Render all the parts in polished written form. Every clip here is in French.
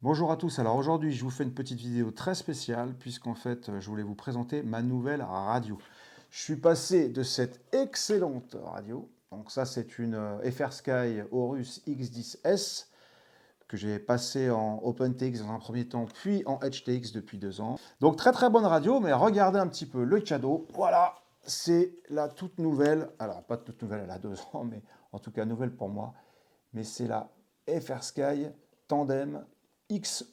Bonjour à tous, alors aujourd'hui je vous fais une petite vidéo très spéciale puisqu'en fait je voulais vous présenter ma nouvelle radio. Je suis passé de cette excellente radio, donc ça c'est une FR Sky Aorus X10S que j'ai passé en OpenTX dans un premier temps puis en HTX depuis 2 ans. Donc très très bonne radio, mais regardez un petit peu le cadeau, voilà, c'est la toute nouvelle, alors pas toute nouvelle, elle a 2 ans, mais en tout cas nouvelle pour moi, mais c'est la FR Sky Tandem XE.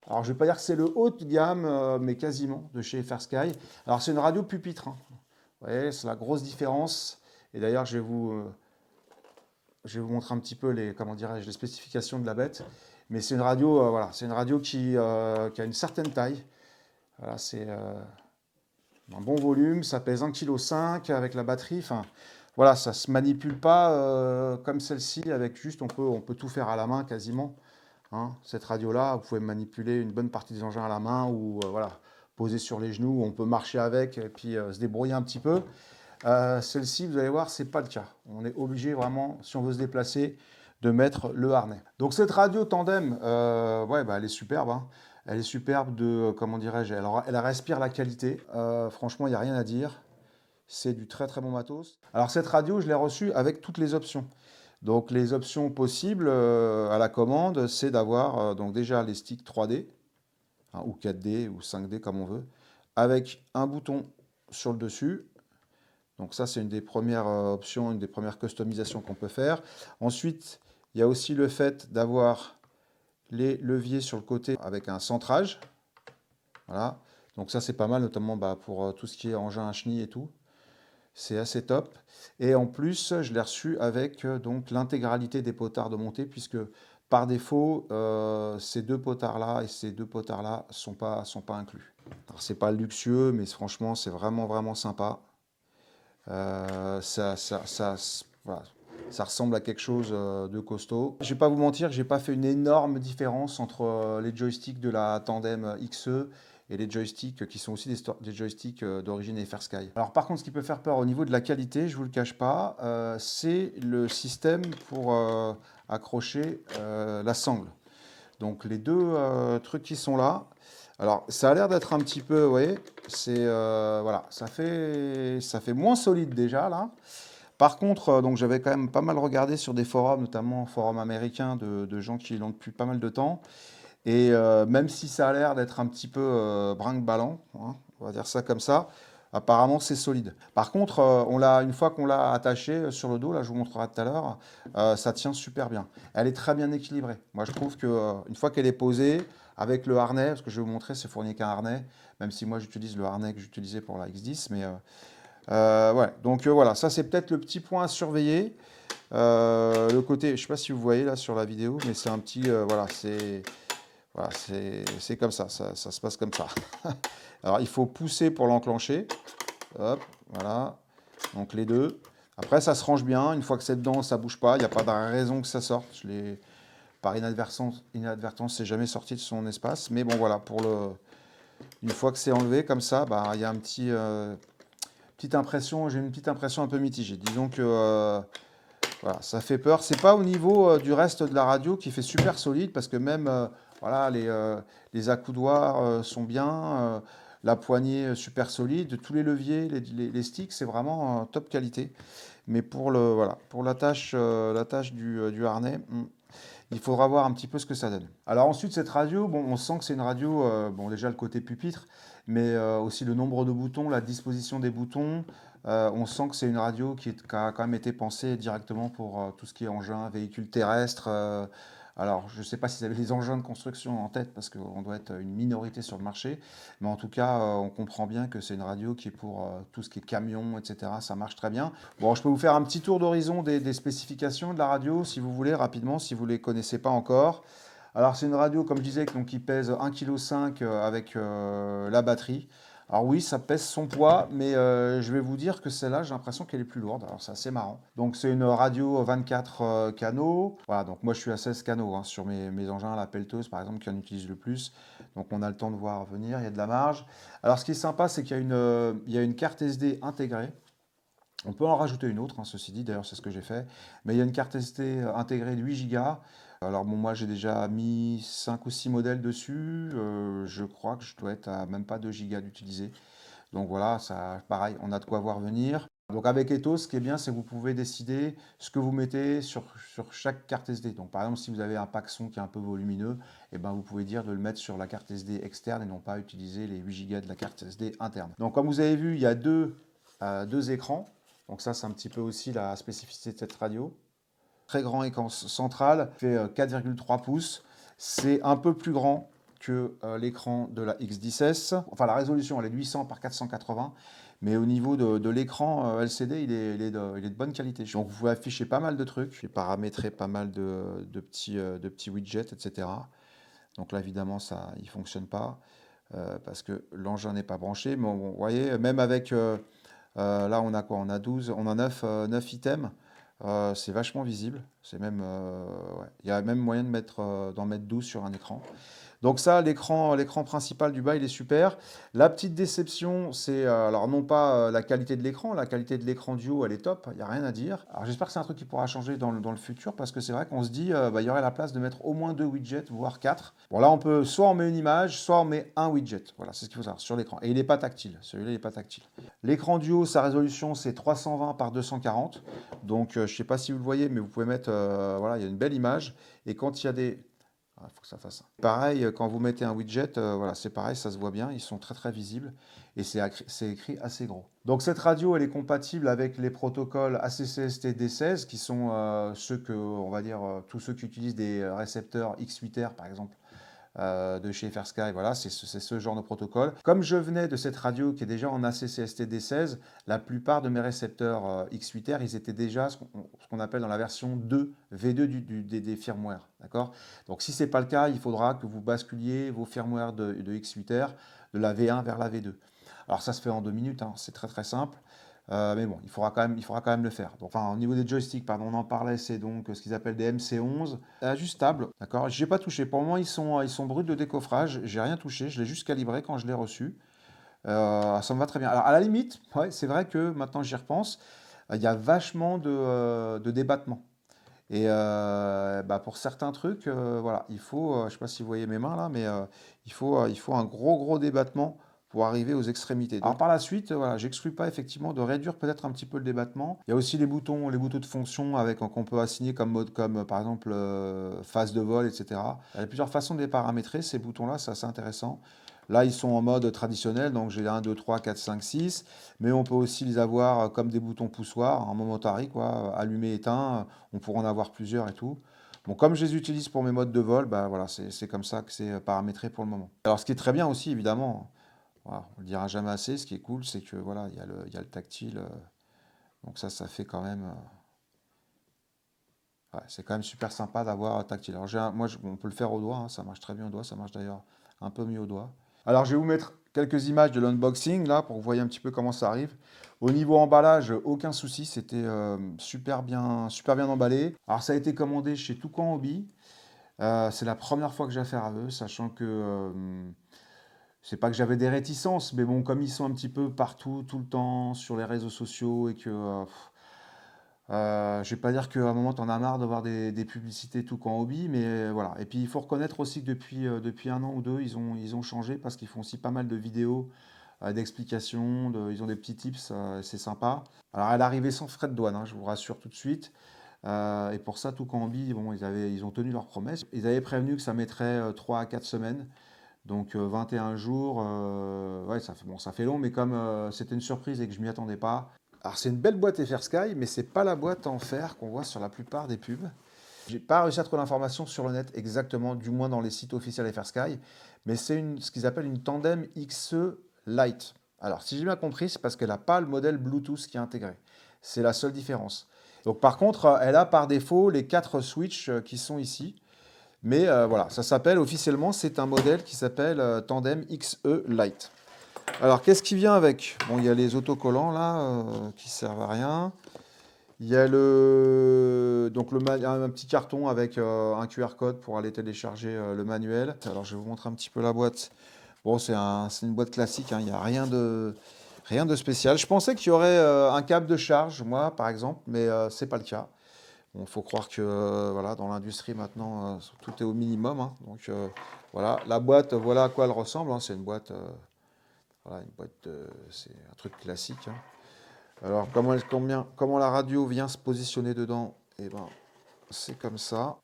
Alors, je ne vais pas dire que c'est le haut de gamme, mais quasiment, de chez FR Sky. Alors, c'est une radio pupitre, hein. Vous voyez, c'est la grosse différence. Et d'ailleurs, je vais vous montrer un petit peu les, comment dirais-je, les spécifications de la bête. Mais c'est une radio, voilà, c'est une radio qui a une certaine taille. Voilà, c'est un bon volume, ça pèse 1,5 kg avec la batterie. Enfin, voilà, ça ne se manipule pas comme celle-ci, avec juste, on peut tout faire à la main quasiment. Hein. Cette radio-là, vous pouvez manipuler une bonne partie des engins à la main ou voilà, poser sur les genoux, on peut marcher avec et puis se débrouiller un petit peu. Celle-ci, vous allez voir, c'est pas le cas. On est obligé vraiment, si on veut se déplacer, de mettre le harnais. Donc cette radio tandem, ouais, bah, elle est superbe, hein. Elle est superbe de, comment dirais-je, elle respire la qualité. Franchement, il n'y a rien à dire. C'est du très très bon matos. Alors cette radio, je l'ai reçue avec toutes les options. Donc les options possibles à la commande, c'est d'avoir donc déjà les sticks 3D, hein, ou 4D ou 5D comme on veut, avec un bouton sur le dessus. Donc ça c'est une des premières options, une des premières customisations qu'on peut faire. Ensuite, il y a aussi le fait d'avoir les leviers sur le côté avec un centrage. Voilà. Donc ça c'est pas mal, notamment bah, pour tout ce qui est engin à chenilles et tout. C'est assez top. Et en plus, je l'ai reçu avec donc l'intégralité des potards de montée, puisque par défaut, ces deux potards-là et ces deux potards-là sont pas inclus. Alors, c'est pas luxueux, mais franchement, c'est vraiment, vraiment sympa. Voilà, ça ressemble à quelque chose de costaud. Je vais pas vous mentir, j'ai pas fait une énorme différence entre les joysticks de la Tandem XE et les joysticks qui sont aussi des joysticks d'origine FR Sky. Alors par contre, ce qui peut faire peur au niveau de la qualité, je vous le cache pas, c'est le système pour accrocher la sangle. Donc les deux trucs qui sont là. Alors ça a l'air d'être un petit peu, vous voyez, c'est voilà, ça fait moins solide déjà là. Par contre, donc j'avais quand même pas mal regardé sur des forums, notamment forums américains de gens qui l'ont depuis pas mal de temps. Et même si ça a l'air d'être un petit peu brinque-ballant, hein, on va dire ça comme ça, apparemment c'est solide. Par contre, une fois qu'on l'a attaché sur le dos, là je vous montrerai tout à l'heure, ça tient super bien. Elle est très bien équilibrée. Moi je trouve que une fois qu'elle est posée, avec le harnais, parce que je vais vous montrer, c'est fourni qu'un harnais, même si moi j'utilise le harnais que j'utilisais pour la X10, mais ouais. Donc voilà, ça c'est peut-être le petit point à surveiller. Le côté, je ne sais pas si vous voyez là sur la vidéo, mais c'est un petit, voilà, c'est comme ça se passe comme ça. Alors il faut pousser pour l'enclencher. Hop, voilà. Donc les deux. Après ça se range bien. Une fois que c'est dedans, ça bouge pas. Il n'y a pas de raison que ça sorte. Par inadvertance, c'est jamais sorti de son espace. Mais bon voilà, une fois que c'est enlevé comme ça, bah, il y a j'ai une petite impression un peu mitigée. Disons que voilà, ça fait peur. C'est pas au niveau du reste de la radio qui fait super solide parce que même voilà, les accoudoirs sont bien, la poignée super solide, tous les leviers, les sticks, c'est vraiment top qualité. Mais voilà, pour la tâche du harnais, il faudra voir un petit peu ce que ça donne. Alors ensuite, cette radio, bon, on sent que c'est une radio, bon déjà le côté pupitre, mais aussi le nombre de boutons, la disposition des boutons. On sent que c'est une radio qui a quand même été pensée directement pour tout ce qui est engin, véhicule terrestre. Alors, je ne sais pas si vous avez les engins de construction en tête, parce qu'on doit être une minorité sur le marché, mais en tout cas, on comprend bien que c'est une radio qui est pour tout ce qui est camion, etc. Ça marche très bien. Bon, je peux vous faire un petit tour d'horizon des spécifications de la radio, si vous voulez, rapidement, si vous ne les connaissez pas encore. Alors, c'est une radio, comme je disais, donc, qui pèse 1,5 kg avec la batterie. Alors oui, ça pèse son poids, mais je vais vous dire que celle-là, j'ai l'impression qu'elle est plus lourde. Alors c'est assez marrant. Donc c'est une radio 24 canaux. Voilà, donc moi je suis à 16 canaux hein, sur mes engins, la pelleteuse par exemple, qui en utilise le plus. Donc on a le temps de voir venir, il y a de la marge. Alors ce qui est sympa, c'est qu'il y a une carte SD intégrée. On peut en rajouter une autre, hein, ceci dit, d'ailleurs c'est ce que j'ai fait. Mais il y a une carte SD intégrée de 8 Go. Alors bon, moi j'ai déjà mis 5 ou 6 modèles dessus. Je crois que je dois être à même pas 2 Go d'utiliser. Donc voilà, ça, pareil, on a de quoi voir venir. Donc avec Ethos, ce qui est bien, c'est que vous pouvez décider ce que vous mettez sur chaque carte SD. Donc par exemple, si vous avez un pack son qui est un peu volumineux, eh ben, vous pouvez dire de le mettre sur la carte SD externe et non pas utiliser les 8 Go de la carte SD interne. Donc comme vous avez vu, il y a deux écrans. Donc ça, c'est un petit peu aussi la spécificité de cette radio. Très grand écran central, fait 4,3 pouces. C'est un peu plus grand que l'écran de la X10S. Enfin, la résolution, elle est de 800 par 480. Mais au niveau de l'écran LCD, il est de bonne qualité. Donc, vous pouvez afficher pas mal de trucs. J'ai paramétré pas mal de petits widgets, etc. Donc là, évidemment, ça, il ne fonctionne pas parce que l'engin n'est pas branché. Mais bon, vous voyez, même avec... là, on a quoi? On a 12, on a 9 items. C'est vachement visible. C'est même, ouais. Il y a même moyen d'en mettre 12 sur un écran. Donc ça, l'écran principal du bas, il est super. La petite déception, c'est alors non pas la qualité de l'écran du haut, elle est top, il n'y a rien à dire. Alors j'espère que c'est un truc qui pourra changer dans le futur, parce que c'est vrai qu'on se dit, bah, il y aurait la place de mettre au moins 2 widgets, voire 4. Bon là, soit on met une image, soit on met un widget. Voilà, c'est ce qu'il faut savoir sur l'écran. Et il n'est pas tactile, celui-là, il n'est pas tactile. L'écran du haut, sa résolution, c'est 320 par 240. Donc je ne sais pas si vous le voyez, mais vous pouvez mettre, voilà, il y a une belle image. Et quand il y a des... Il faut que ça fasse ça. Pareil, quand vous mettez un widget, voilà, c'est pareil, ça se voit bien, ils sont très très visibles et c'est écrit assez gros. Donc cette radio, elle est compatible avec les protocoles ACCST D16 qui sont ceux que, on va dire, tous ceux qui utilisent des récepteurs X8R par exemple de chez Fersky, voilà, c'est ce genre de protocole. Comme je venais de cette radio qui est déjà en ACCST-D16, la plupart de mes récepteurs X8R, ils étaient déjà ce qu'on appelle dans la version 2, V2 des firmware, d'accord? Donc si ce n'est pas le cas, il faudra que vous basculiez vos firmware de X8R de la V1 vers la V2. Alors ça se fait en 2 minutes, hein, c'est très très simple. Mais bon, il faudra quand même le faire. Donc, enfin, au niveau des joysticks, pardon, on en parlait, c'est donc ce qu'ils appellent des MC11 ajustables. D'accord? Je n'ai pas touché. Pour le moment, ils sont bruts de décoffrage. J'ai rien touché. Je l'ai juste calibré quand je l'ai reçu. Ça me va très bien. Alors, à la limite, ouais, c'est vrai que maintenant j'y repense, il y a vachement de débattement. Et bah, pour certains trucs, voilà, il faut, je ne sais pas si vous voyez mes mains là, mais il faut un gros gros débattement pour arriver aux extrémités. Alors par la suite, voilà, j'exclus pas effectivement de réduire peut-être un petit peu le débattement. Il y a aussi les boutons de fonction avec qu'on peut assigner comme mode, comme par exemple phase de vol, etc. Il y a plusieurs façons de les paramétrer, ces boutons-là, c'est assez intéressant. Là, ils sont en mode traditionnel, donc j'ai 1, 2, 3, 4, 5, 6. Mais on peut aussi les avoir comme des boutons poussoirs, en momentary, quoi, allumé, éteint. On pourra en avoir plusieurs et tout. Bon, comme je les utilise pour mes modes de vol, bah voilà, c'est comme ça que c'est paramétré pour le moment. Alors, ce qui est très bien aussi, évidemment, voilà, on le dira jamais assez, ce qui est cool, c'est que voilà, il y a le tactile. Donc ça fait quand même, ouais, c'est quand même super sympa d'avoir un tactile. Alors, moi, on peut le faire au doigt, hein, ça marche très bien au doigt, ça marche d'ailleurs un peu mieux au doigt. Alors, je vais vous mettre quelques images de l'unboxing là pour que vous voyez un petit peu comment ça arrive. Au niveau emballage, aucun souci, c'était super bien emballé. Alors, ça a été commandé chez Toucan Hobby. C'est la première fois que j'ai affaire à eux, sachant que c'est pas que j'avais des réticences, mais bon, comme ils sont un petit peu partout, tout le temps, sur les réseaux sociaux et que je vais pas dire qu'à un moment, tu en as marre de voir des publicités tout qu'en hobby, mais voilà. Et puis, il faut reconnaître aussi que depuis 1 an ou 2, ils ont changé parce qu'ils font aussi pas mal de vidéos d'explications, ils ont des petits tips, c'est sympa. Alors, elle est arrivée sans frais de douane, hein, je vous rassure tout de suite. Et pour ça, tout qu'en hobby, bon, ils ont tenu leur promesse. Ils avaient prévenu que ça mettrait 3 à 4 semaines. Donc 21 jours, ouais, ça fait long, mais comme c'était une surprise et que je m'y attendais pas, alors c'est une belle boîte Eversky, mais c'est pas la boîte en fer qu'on voit sur la plupart des pubs. J'ai pas réussi à trouver l'information sur le net exactement, du moins dans les sites officiels Eversky, mais c'est ce qu'ils appellent une Tandem XE Lite. Alors si j'ai bien compris, c'est parce qu'elle n'a pas le modèle Bluetooth qui est intégré. C'est la seule différence. Donc par contre, elle a par défaut les 4 switches qui sont ici. Mais voilà, ça s'appelle officiellement, c'est un modèle qui s'appelle Tandem XE Lite. Alors, qu'est-ce qui vient avec? Bon, il y a les autocollants là, qui servent à rien. Il y a donc un petit carton avec un QR code pour aller télécharger le manuel. Alors, je vais vous montrer un petit peu la boîte. Bon, c'est une boîte classique, hein, il n'y a Rien de spécial. Je pensais qu'il y aurait un câble de charge, moi, par exemple, mais c'est pas le cas. Bon, faut croire que voilà, dans l'industrie maintenant, tout est au minimum, hein. Donc voilà, la boîte, voilà à quoi elle ressemble, hein. C'est une boîte, voilà, c'est un truc classique, hein. Alors comment la radio vient se positionner dedans? Eh ben, c'est comme ça.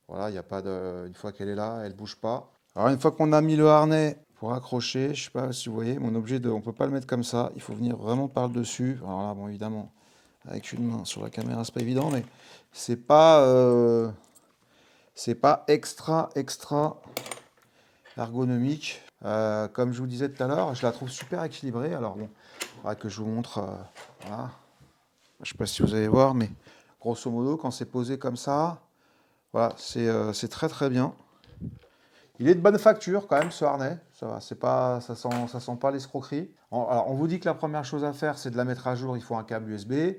Voilà, il y a pas de, une fois qu'elle est là, elle bouge pas. Alors une fois qu'on a mis le harnais pour accrocher, je sais pas si vous voyez, mon objet on peut pas le mettre comme ça. Il faut venir vraiment par le dessus. Alors là, bon, évidemment, avec une main sur la caméra, c'est pas évident, mais c'est pas, euh, c'est pas extra ergonomique. Comme je vous disais tout à l'heure, je la trouve super équilibrée. Alors bon, il faudra que je vous montre. Voilà. Je sais pas si vous allez voir, mais grosso modo, quand c'est posé comme ça, voilà, c'est très très bien. Il est de bonne facture quand même ce harnais, ça va, ça sent pas l'escroquerie. Alors, on vous dit que la première chose à faire, c'est de la mettre à jour, il faut un câble USB. Il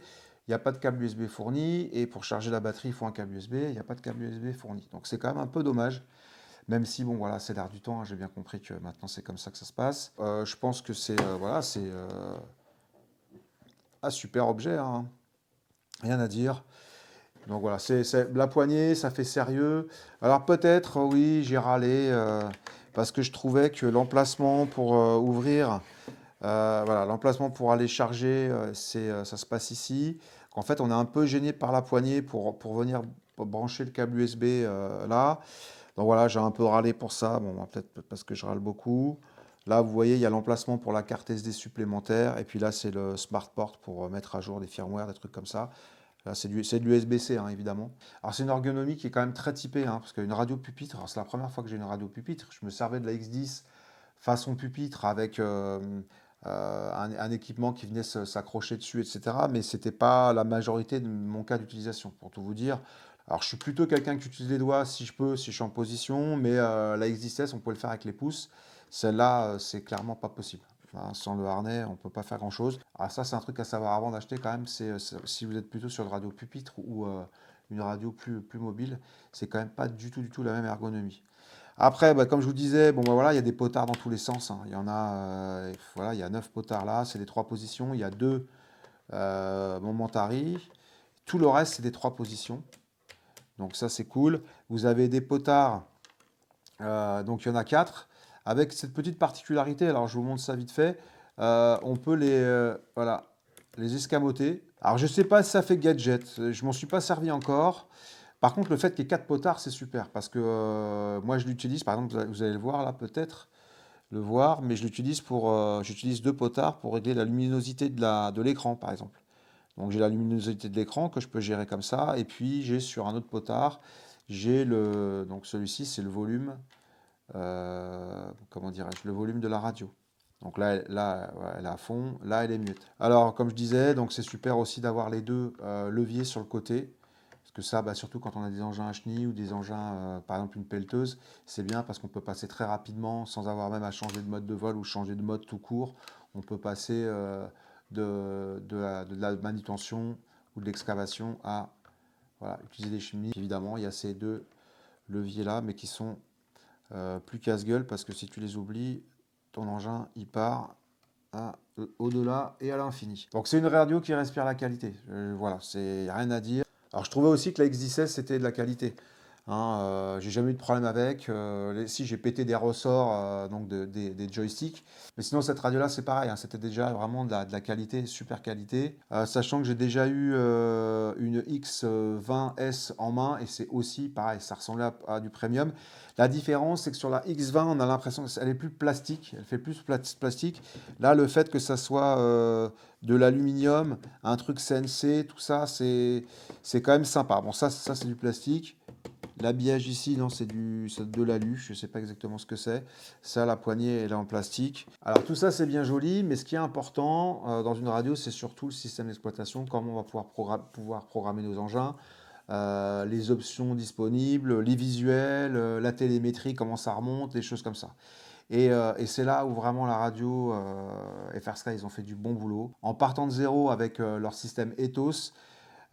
n'y a pas de câble USB fourni, et pour charger la batterie, il faut un câble USB, il n'y a pas de câble USB fourni. Donc c'est quand même un peu dommage, même si bon voilà, c'est l'air du temps, hein, j'ai bien compris que maintenant c'est comme ça que ça se passe. Je pense que c'est voilà, c'est un super objet, hein, rien à dire. Donc voilà, la poignée, ça fait sérieux. Alors peut-être, oui, j'ai râlé parce que je trouvais que l'emplacement pour ouvrir, voilà, l'emplacement pour aller charger, ça se passe ici. Qu'en fait, on est un peu gêné par la poignée pour venir brancher le câble USB là. Donc voilà, j'ai un peu râlé pour ça. Bon, bah, peut-être parce que je râle beaucoup. Là, vous voyez, il y a l'emplacement pour la carte SD supplémentaire. Et puis là, c'est le smart port pour mettre à jour des firmware, des trucs comme ça. Là, c'est de l'USB-C, hein, évidemment. Alors, c'est une ergonomie qui est quand même très typée, hein, parce qu'une radio pupitre, alors c'est la première fois que j'ai une radio pupitre. Je me servais de la X10 façon pupitre avec un équipement qui venait s'accrocher dessus, etc. Mais c'était pas la majorité de mon cas d'utilisation, pour tout vous dire. Alors, je suis plutôt quelqu'un qui utilise les doigts si je peux, si je suis en position, mais la X10S, on peut le faire avec les pouces. Celle-là, c'est clairement pas possible. Enfin, sans le harnais, on ne peut pas faire grand-chose. Ah, ça, c'est un truc à savoir avant d'acheter quand même. Si vous êtes plutôt sur une radio pupitre ou une radio plus mobile, c'est quand même pas du tout la même ergonomie. Après, bah, comme je vous disais, bon, bah, voilà, il y a des potards dans tous les sens, hein. Il y en a, voilà, il y a 9 potards là, c'est les 3 positions. Il y a 2 Momentari. Tout le reste, c'est des 3 positions. Donc ça, c'est cool. Vous avez des potards, donc il y en a 4. Avec cette petite particularité, alors je vous montre ça vite fait, on peut voilà, les escamoter. Alors je ne sais pas si ça fait gadget, je m'en suis pas servi encore. Par contre, le fait qu'il y ait 4 potards, c'est super, parce que moi je l'utilise, par exemple, vous allez le voir là peut-être, le voir, mais je l'utilise j'utilise 2 potards pour régler la luminosité de l'écran, par exemple. Donc j'ai la luminosité de l'écran que je peux gérer comme ça, et puis j'ai sur un autre potard, donc celui-ci c'est le volume, comment dirais-je, le volume de la radio. Donc là, ouais, elle est à fond, là elle est mute. Alors comme je disais, donc c'est super aussi d'avoir les deux leviers sur le côté. Parce que ça, bah, surtout quand on a des engins à chenilles ou des engins, par exemple une pelleteuse, c'est bien parce qu'on peut passer très rapidement sans avoir même à changer de mode de vol ou changer de mode tout court. On peut passer de la manutention ou de l'excavation à voilà, utiliser des chenilles. Évidemment, il y a ces deux leviers-là, mais qui sont plus casse-gueule parce que si tu les oublies, ton engin il part au-delà et à l'infini. Donc c'est une radio qui respire la qualité. Voilà, c'est rien à dire. Alors je trouvais aussi que la X16 c'était de la qualité. Hein, j'ai jamais eu de problème avec. Si j'ai pété des ressorts donc des joysticks, mais sinon cette radio-là c'est pareil, hein, c'était déjà vraiment de la qualité, super qualité. Sachant que j'ai déjà eu une X20S en main et c'est aussi pareil, ça ressemblait à du premium. La différence c'est que sur la X20 on a l'impression qu'elle est plus plastique, elle fait plus plastique. Là le fait que ça soit de l'aluminium, un truc CNC, tout ça c'est quand même sympa. Bon ça c'est du plastique. L'habillage ici, non, c'est de l'alu, je ne sais pas exactement ce que c'est. Ça, la poignée, elle est en plastique. Alors tout ça, c'est bien joli, mais ce qui est important dans une radio, c'est surtout le système d'exploitation, comment on va pouvoir programmer nos engins, les options disponibles, les visuels, la télémétrie, comment ça remonte, des choses comme ça. Et c'est là où vraiment la radio FR Sky, ils ont fait du bon boulot. En partant de zéro avec leur système Ethos,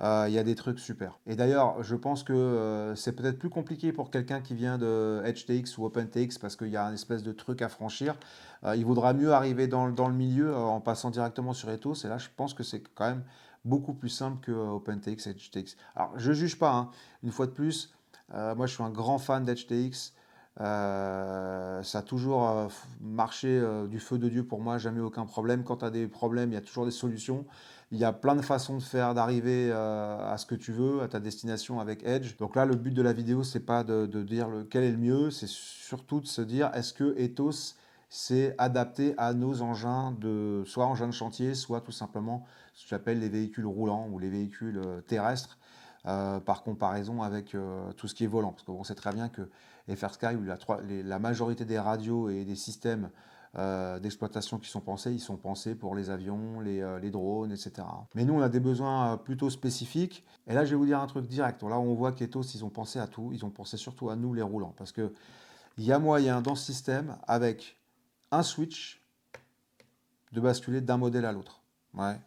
il y a des trucs super. Et d'ailleurs, je pense que c'est peut-être plus compliqué pour quelqu'un qui vient de HTX ou OpenTX parce qu'il y a un espèce de truc à franchir. Il vaudra mieux arriver dans le milieu en passant directement sur Ethos. Et là, je pense que c'est quand même beaucoup plus simple que OpenTX et HTX. Alors, je juge pas, hein. Une fois de plus, moi, je suis un grand fan d'HTX. Ça a toujours marché du feu de Dieu pour moi, jamais aucun problème. Quand tu as des problèmes, il y a toujours des solutions. Il y a plein de façons de faire, d'arriver à ce que tu veux, à ta destination avec Edge. Donc là, le but de la vidéo, c'est pas de dire quel est le mieux, c'est surtout de se dire est-ce que Ethos c'est adapté à nos engins de soit engins de chantier, soit tout simplement ce que j'appelle les véhicules roulants ou les véhicules terrestres. Par comparaison avec tout ce qui est volant. Parce qu'on sait très bien que FrSky, où la majorité des radios et des systèmes d'exploitation qui sont pensés, ils sont pensés pour les avions, les drones, etc. Mais nous, on a des besoins plutôt spécifiques. Et là, je vais vous dire un truc direct. Là, on voit qu'Ethos, ils ont pensé à tout. Ils ont pensé surtout à nous, les roulants. Parce qu'il y a moyen dans ce système, avec un switch, de basculer d'un modèle à l'autre. Ouais.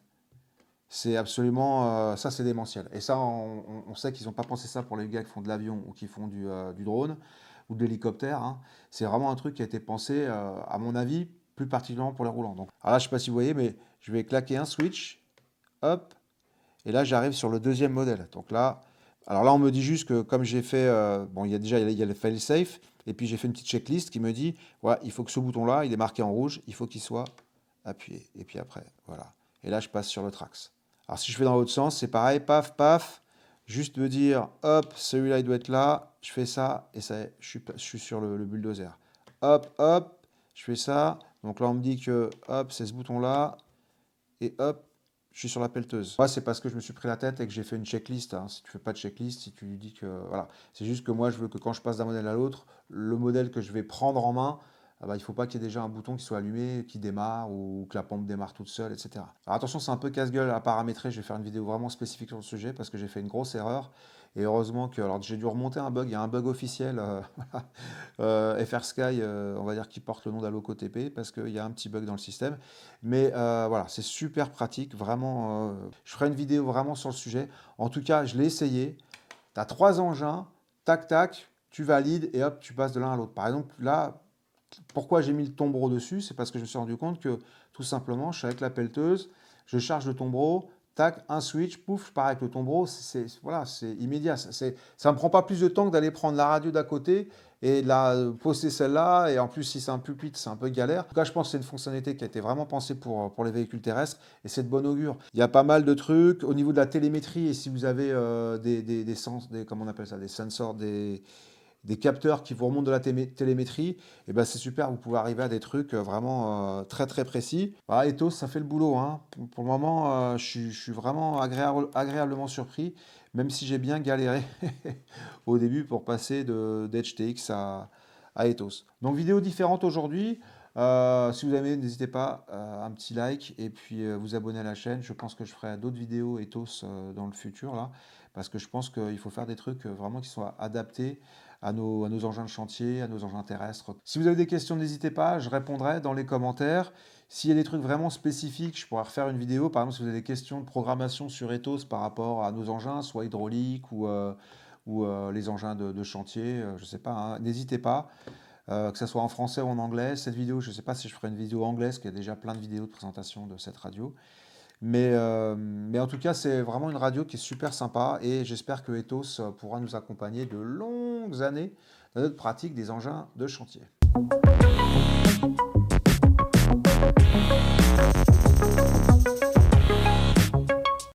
C'est absolument, ça c'est démentiel. Et ça, on sait qu'ils n'ont pas pensé ça pour les gars qui font de l'avion ou qui font du drone ou de l'hélicoptère, hein. C'est vraiment un truc qui a été pensé, à mon avis, plus particulièrement pour les roulants. Donc, alors là, je ne sais pas si vous voyez, mais je vais claquer un switch, hop, et là j'arrive sur le deuxième modèle. Donc là, alors là, on me dit juste que comme j'ai fait, bon, il y a le fail safe, et puis j'ai fait une petite checklist qui me dit, voilà, il faut que ce bouton-là, il est marqué en rouge, il faut qu'il soit appuyé. Et puis après, voilà. Et là, je passe sur le Trax. Alors si je fais dans l'autre sens, c'est pareil, paf, paf, juste me dire, hop, celui-là il doit être là, je fais ça, et ça y est, je suis sur le bulldozer. Hop, hop, je fais ça, donc là on me dit que, hop, c'est ce bouton-là, et hop, je suis sur la pelleteuse. Moi, c'est parce que je me suis pris la tête et que j'ai fait une checklist, hein. Si tu fais pas de checklist, si tu lui dis que, voilà, c'est juste que moi, je veux que quand je passe d'un modèle à l'autre, le modèle que je vais prendre en main, ah bah, il ne faut pas qu'il y ait déjà un bouton qui soit allumé, qui démarre ou que la pompe démarre toute seule, etc. Alors attention, c'est un peu casse-gueule à paramétrer. Je vais faire une vidéo vraiment spécifique sur le sujet parce que j'ai fait une grosse erreur. Et heureusement que, alors j'ai dû remonter un bug. Il y a un bug officiel, FrSky, on va dire, qui porte le nom d'AllocoTP parce qu'il y a un petit bug dans le système. Mais voilà, c'est super pratique. Vraiment, je ferai une vidéo vraiment sur le sujet. En tout cas, je l'ai essayé. Tu as 3 engins, tac, tac, tu valides et hop, tu passes de l'un à l'autre. Par exemple, là, pourquoi j'ai mis le tombereau dessus? C'est parce que je me suis rendu compte que tout simplement, je suis avec la pelleteuse, je charge le tombereau, tac, un switch, pouf, je pars avec le tombereau, voilà, c'est immédiat. Ça ne me prend pas plus de temps que d'aller prendre la radio d'à côté et de la poster celle-là. Et en plus, si c'est un pupitre, c'est un peu galère. En tout cas, je pense que c'est une fonctionnalité qui a été vraiment pensée pour les véhicules terrestres et c'est de bon augure. Il y a pas mal de trucs au niveau de la télémétrie et si vous avez comment on appelle ça, des sensors, des capteurs qui vous remontent de la télémétrie, et ben c'est super, vous pouvez arriver à des trucs vraiment très très précis. Voilà, Ethos, ça fait le boulot, hein. Pour le moment, je suis vraiment agréablement surpris, même si j'ai bien galéré au début pour passer d'HTX à Ethos. Donc vidéo différente aujourd'hui. Si vous aimez, n'hésitez pas, un petit like et puis vous abonner à la chaîne. Je pense que je ferai d'autres vidéos Ethos dans le futur là, parce que je pense qu'il faut faire des trucs vraiment qui soient adaptés à nos engins de chantier, à nos engins terrestres. Si vous avez des questions, n'hésitez pas, je répondrai dans les commentaires. S'il y a des trucs vraiment spécifiques, je pourrais refaire une vidéo. Par exemple, si vous avez des questions de programmation sur Ethos par rapport à nos engins, soit hydrauliques ou les engins de chantier, je ne sais pas, hein, n'hésitez pas. Que ce soit en français ou en anglais. Cette vidéo, je ne sais pas si je ferai une vidéo anglaise, parce qu'il y a déjà plein de vidéos de présentation de cette radio. Mais en tout cas, c'est vraiment une radio qui est super sympa et j'espère que Ethos pourra nous accompagner de longues années dans notre pratique des engins de chantier.